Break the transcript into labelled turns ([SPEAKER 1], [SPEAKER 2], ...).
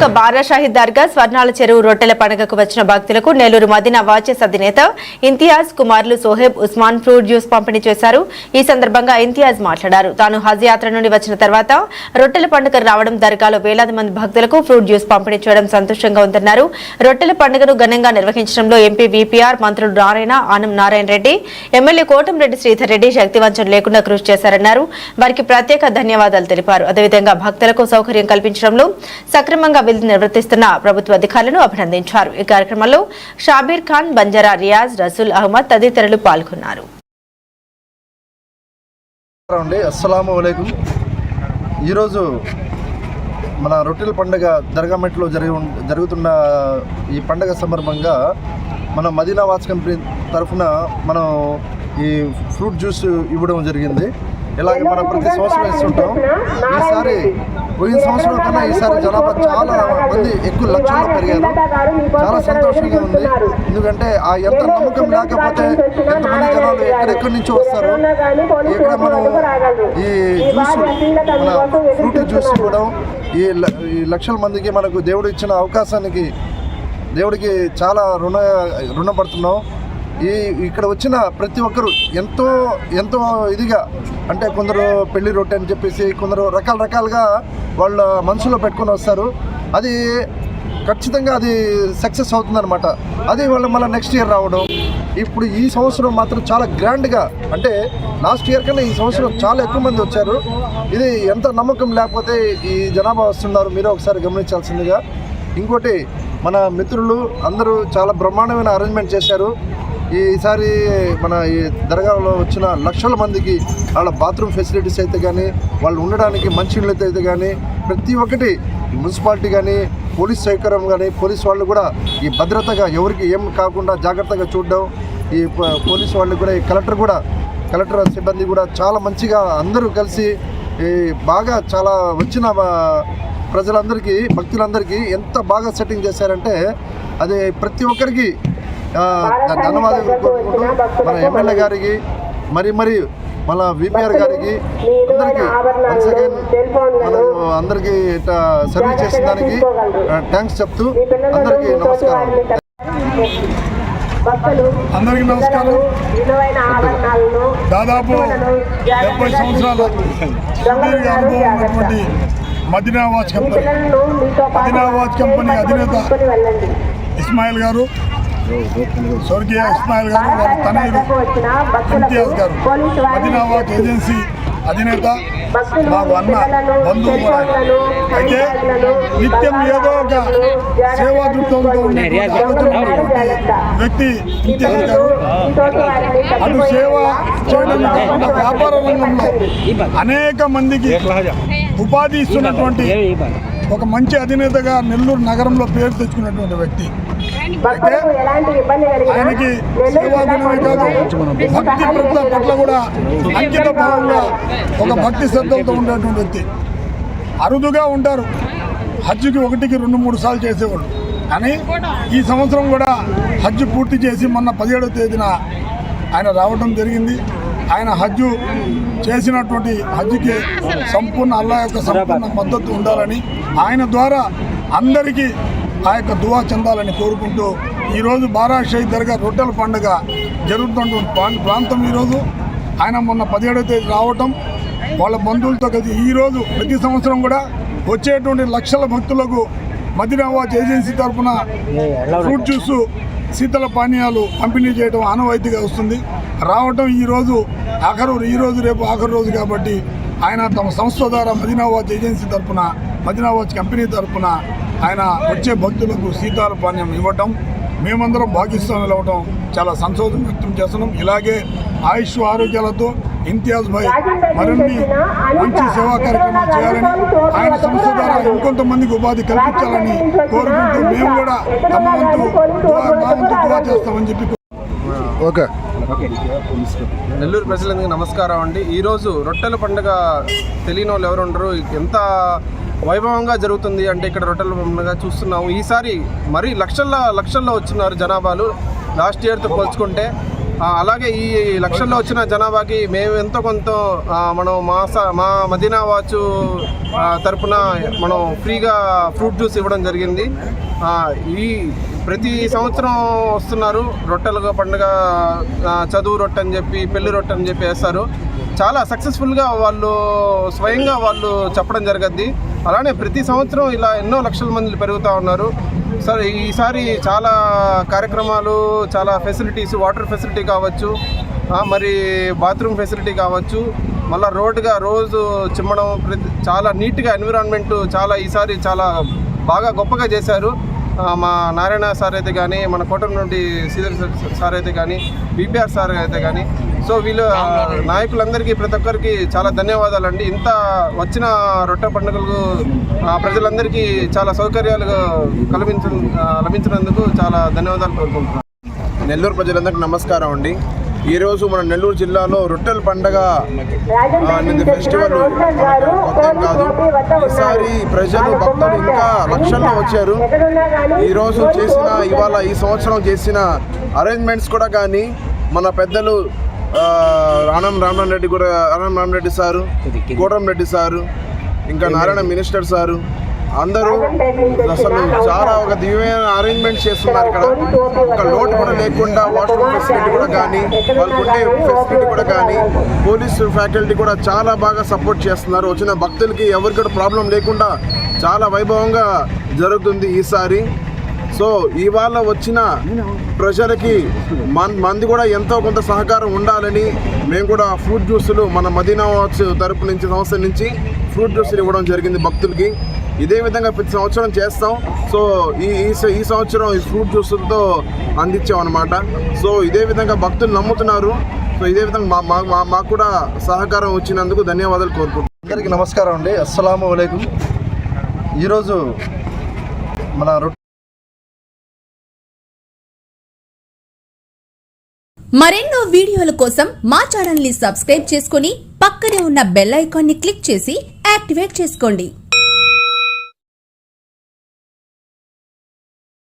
[SPEAKER 1] ఇక బారాషాహి దర్గా స్వర్ణాల చెరువు రొట్టెల పండుగకు వచ్చిన భక్తులకు నెల్లూరు మదీనా వాచెస్ అధినేత ఇంతియాజ్ కుమార్లు సోహెబ్ ఉస్మాన్ ఫ్రూట్ జ్యూస్ పంపిణీ చేశారు. ఈ సందర్భంగా ఇంతియాజ్ మాట్లాడారు. తాను హజ్ యాత్ర నుండి వచ్చిన తర్వాత రొట్టెల పండుగ రావడం, దర్గాలో వేలాది మంది భక్తులకు ఫ్రూట్ జ్యూస్ పంపిణీ చేయడం సంతోషంగా ఉందన్నారు. రొట్టెల పండుగను ఘనంగా నిర్వహించడంలో ఎంపీ వీపీఆర్, మంత్రులు నారాయణ, ఆనం నారాయణ రెడ్డి, ఎమ్మెల్యే కోటంరెడ్డి శ్రీధర్ రెడ్డి శక్తివంచన లేకుండా కృషి చేశారన్నారు. వారికి ప్రత్యేక ధన్యవాదాలు తెలిపారు. అదేవిధంగా భక్తులకు సౌకర్యం కల్పించడంలో సక్రమంగా విధులు నిర్వర్తిస్తున్న ప్రభుత్వ అధికారులను అభినందించారు. ఈ కార్యక్రమంలో షాబీర్ ఖాన్, బంజారా రియాజ్, రసూల్ అహ్మద్ తదితరులు పాల్గొన్నారు.
[SPEAKER 2] అస్సలాము అలైకుం. ఈరోజు మన రొట్టెల పండుగ దర్గామెట్లో జరుగుతున్న ఈ పండుగ సందర్భంగా మన మదీనా వాచ్ కంపెనీ తరఫున మనం ఈ ఫ్రూట్ జ్యూస్ ఇవ్వడం జరిగింది. ఇలాగే మనం ప్రతి సంవత్సరం ఇస్తుంటాం. ఈసారి పోయిన సంవత్సరం కన్నా ఈసారి జనాభా చాలా మంది ఎక్కువ లక్షల్లో పెరిగారు. చాలా సంతోషంగా ఉంది. ఎందుకంటే ఆ ఎంత నమ్మకం లేకపోతే ఎంతమంది జనాలు ఎక్కడెక్కడి నుంచో వస్తారు. ఇక్కడ మనం ఈ జ్యూస్, మన ఫ్రూట్ జ్యూస్ ఇవ్వడం, ఈ లక్షల మందికి మనకు దేవుడు ఇచ్చిన అవకాశానికి దేవుడికి చాలా రుణపడుతున్నాం. ఇక్కడ వచ్చిన ప్రతి ఒక్కరు ఎంతో ఎంతో ఇదిగా, అంటే కొందరు పెళ్లి రొట్టె అని చెప్పేసి కొందరు రకరకాలుగా వాళ్ళ మనసులో పెట్టుకొని వస్తారు. అది ఖచ్చితంగా అది సక్సెస్ అవుతుందన్నమాట. అది వాళ్ళు మళ్ళీ నెక్స్ట్ ఇయర్ రావడం. ఇప్పుడు ఈ సంవత్సరం మాత్రం చాలా గ్రాండ్గా, అంటే లాస్ట్ ఇయర్ కన్నా ఈ సంవత్సరం చాలా ఎక్కువ మంది వచ్చారు. ఇది ఎంత నమ్మకం లేకపోతే ఈ జనాభా వస్తున్నారు, మీరు ఒకసారి గమనించాల్సిందిగా. ఇంకోటి, మన మిత్రులు అందరూ చాలా బ్రహ్మాండమైన అరేంజ్మెంట్ చేశారు. ఈసారి మన ఈ దర్గాలో వచ్చిన లక్షల మందికి వాళ్ళ బాత్రూమ్ ఫెసిలిటీస్ అయితే కానీ, వాళ్ళు ఉండడానికి మంచినీళ్ళు అయితే కానీ, ప్రతి ఒక్కటి మున్సిపాలిటీ కానీ, పోలీస్ సౌకర్యం కానీ, పోలీస్ వాళ్ళు కూడా ఈ భద్రతగా ఎవరికి ఏం కాకుండా జాగ్రత్తగా చూడడం, ఈ పోలీస్ వాళ్ళు కూడా, ఈ కలెక్టర్ సిబ్బంది కూడా చాలా మంచిగా అందరూ కలిసి బాగా చాలా వచ్చిన ప్రజలందరికీ, భక్తులందరికీ ఎంత బాగా సెట్టింగ్ చేశారంటే అది ప్రతి ఒక్కరికి ధన్యవాదాలు కోరుకుంటూ మన ఎమ్మెల్యే గారికి మరి మన విపిఆర్ గారికి అందరికీ వన్స్ అగైన్ మనం అందరికీ సర్వీస్ చేసిన దానికి థ్యాంక్స్ చెప్తూ అందరికీ నమస్కారం.
[SPEAKER 3] అందరికీ నమస్కారం. దాదాపు 70 సంవత్సరాల సుదీర్ఘ అనుభవం ఉన్నటువంటి మదీనా వాచ్ కంపెనీ అధినేత ఇస్మాయిల్ గారు, స్వర్గీయ ఇస్మాయిల్ గారు, వారి తనయుడు ఇంతియాజ్ గారు, మదీనా వాచ్ ఏజెన్సీ అధినేత, మాకు అన్న బంధువు కూడా. అయితే నిత్యం ఏదో ఒక సేవా దృక్పథంతో ఉన్నటువంటి వ్యక్తి ఇంతియాజ్ గారు. అటు సేవ చేయడం కాకుండా వ్యాపార రంగంలో అనేక మందికి ఉపాధి ఇస్తున్నటువంటి ఒక మంచి అధినేతగా నెల్లూరు నగరంలో పేరు తెచ్చుకున్నటువంటి వ్యక్తి. అయితే ఆయనకి సేవా గుణమే కాదు, భక్తి పట్ల కూడా అంకిత భావంగా ఒక భక్తి శ్రద్ధలతో ఉండేటువంటి వ్యక్తి. అరుదుగా ఉంటారు, హజ్జుకి 1కి 2-3 సార్లు చేసేవాళ్ళు. కానీ ఈ సంవత్సరం కూడా హజ్జు పూర్తి చేసి మొన్న 17వ తేదీన ఆయన రావడం జరిగింది. ఆయన హజ్జు చేసినటువంటి హజ్జుకి సంపూర్ణ అల్లా యొక్క సంపూర్ణ మద్దతు ఉండాలని, ఆయన ద్వారా అందరికీ ఆ యొక్క దువా చెందాలని కోరుకుంటూ ఈరోజు బారాషాహి దర్గా రొట్టెల పండుగ జరుగుతున్నటువంటి ప్రాంతం ఈరోజు. ఆయన మొన్న 17వ తేదీ రావటం, వాళ్ళ బంధువులతో కలిసి ఈరోజు ప్రతి సంవత్సరం కూడా వచ్చేటువంటి లక్షల భక్తులకు మదీనా వాచ్ ఏజెన్సీ తరఫున ఫ్రూట్ జ్యూసు, శీతల పానీయాలు పంపిణీ చేయడం ఆనవాయితీగా వస్తుంది. రావటం ఈరోజు రేపు ఆఖరు రోజు కాబట్టి ఆయన తమ సంస్థ ద్వారా మదీనా వాచ్ ఏజెన్సీ తరఫున, మదీనా వాచ్ కంపెనీ తరఫున ఆయన వచ్చే భక్తులకు శీతల పానీయం ఇవ్వటం, మేమందరం భాగస్వాములు అవ్వటం చాలా సంతోషం వ్యక్తం చేస్తున్నాం. ఇలాగే ఆయుష్ ఆరోగ్యాలతో ఇంతియాజ్ భాయ్ మరిన్ని మంచి సేవా కార్యక్రమాలు చేయాలని, ఆయన సంస్థ ద్వారా ఇంకొంతమందికి ఉపాధి కల్పించాలని కోరుకుంటూ మేము కూడా మా వంతు దువా చేస్తామని చెప్పి.
[SPEAKER 2] ఓకే.
[SPEAKER 4] నెల్లూరు ప్రజలందరికీ నమస్కారం అండి. ఈరోజు రొట్టెల పండుగ తెలియని వాళ్ళు ఎవరు ఉండరు. ఎంత వైభవంగా జరుగుతుంది అంటే ఇక్కడ రొట్టెల పండుగ చూస్తున్నాము. ఈసారి మరీ లక్షల్లో వచ్చినారు జనాభాలు లాస్ట్ ఇయర్తో పోల్చుకుంటే. అలాగే ఈ లక్షల్లో వచ్చిన జనాభాకి మేము ఎంతో కొంత మనం మా మదీనా వాచ్ తరపున మనం ఫ్రీగా ఫ్రూట్ జ్యూస్ ఇవ్వడం జరిగింది. ఈ ప్రతి సంవత్సరం వస్తున్నారు రొట్టెలుగా పండుగ, చదువు రొట్టె అని చెప్పి, పెళ్లి రొట్టె అని చెప్పి వేస్తారు. చాలా సక్సెస్ఫుల్గా వాళ్ళు స్వయంగా వాళ్ళు చెప్పడం జరగద్ది. అలానే ప్రతి సంవత్సరం ఇలా ఎన్నో లక్షల మంది పెరుగుతూ ఉన్నారు. సరే, ఈసారి చాలా కార్యక్రమాలు, చాలా ఫెసిలిటీస్, వాటర్ ఫెసిలిటీ కావచ్చు, మరి బాత్రూమ్ ఫెసిలిటీ కావచ్చు, మళ్ళీ రోజు చిమ్మడం, చాలా నీట్గా ఎన్విరాన్మెంట్ ఈసారి చాలా బాగా గొప్పగా చేశారు. మా నారాయణ సార్ అయితే కానీ, మన కోటం నుండి శ్రీధర్ సార్ అయితే కానీ, బీపీఆర్ సార్ అయితే కానీ, సో వీళ్ళు నాయకులందరికీ ప్రతి ఒక్కరికి చాలా ధన్యవాదాలండి. ఇంత వచ్చిన రొట్టె పండుగలకు ప్రజలందరికీ చాలా సౌకర్యాలు లభించినందుకు చాలా ధన్యవాదాలు కోరుకుంటున్నాను.
[SPEAKER 5] నెల్లూరు ప్రజలందరికీ నమస్కారం అండి. ఈరోజు మన నెల్లూరు జిల్లాలో రొట్టెల పండగ అనేది ఫెస్టివల్ కొత్త కాదు. ఈసారి ప్రజలు, భక్తులు ఇంకా లక్షల్లో వచ్చారు. ఈరోజు ఇవాళ ఈ సంవత్సరం చేసిన అరేంజ్మెంట్స్ కూడా కానీ మన పెద్దలు ఆనం రామరెడ్డి సారు, కోటంరెడ్డి సారు, ఇంకా నారాయణ మినిస్టర్ సారు, అందరూ అసలు చాలా ఒక దివ్యమైన అరేంజ్మెంట్ చేస్తున్నారు. ఇక్కడ ఒక లోటు కూడా లేకుండా వాష్రూమ్ ఫెసిలిటీ కూడా కానీ, వాళ్ళకు ఉండే ఫెసిలిటీ కూడా కానీ, పోలీసు ఫ్యాకల్టీ కూడా చాలా బాగా సపోర్ట్ చేస్తున్నారు. వచ్చిన భక్తులకి ఎవరికి కూడా ప్రాబ్లం లేకుండా చాలా వైభవంగా జరుగుతుంది ఈసారి. సో ఇవాళ వచ్చిన ప్రజలకి మంది కూడా ఎంతో కొంత సహకారం ఉండాలని మేము కూడా ఫ్రూట్ జ్యూసులు మన మదీనా వాచ్ తరపు నుంచి, సంస్థ నుంచి ఫ్రూట్ జ్యూసులు ఇవ్వడం జరిగింది భక్తులకి. ఇదే విధంగా ప్రతి సంవత్సరం చేస్తాం. సో ఈ సంవత్సరం ఈ ఫ్రూట్ జ్యూసులతో అందించాం అనమాట. సో ఇదే విధంగా భక్తులు నమ్ముతున్నారు. సో ఇదే విధంగా మాకు కూడా సహకారం వచ్చినందుకు ధన్యవాదాలు కోరుకుంటున్నాం.
[SPEAKER 2] అందరికీ నమస్కారం అండి. అస్సలాము అలైకుం. ఈరోజు మన
[SPEAKER 6] మరెన్నో వీడియోల కోసం మా ఛానల్ ని సబ్స్క్రైబ్ చేసుకుని పక్కనే ఉన్న బెల్ ఐకాన్ ని క్లిక్ చేసి యాక్టివేట్ చేసుకోండి.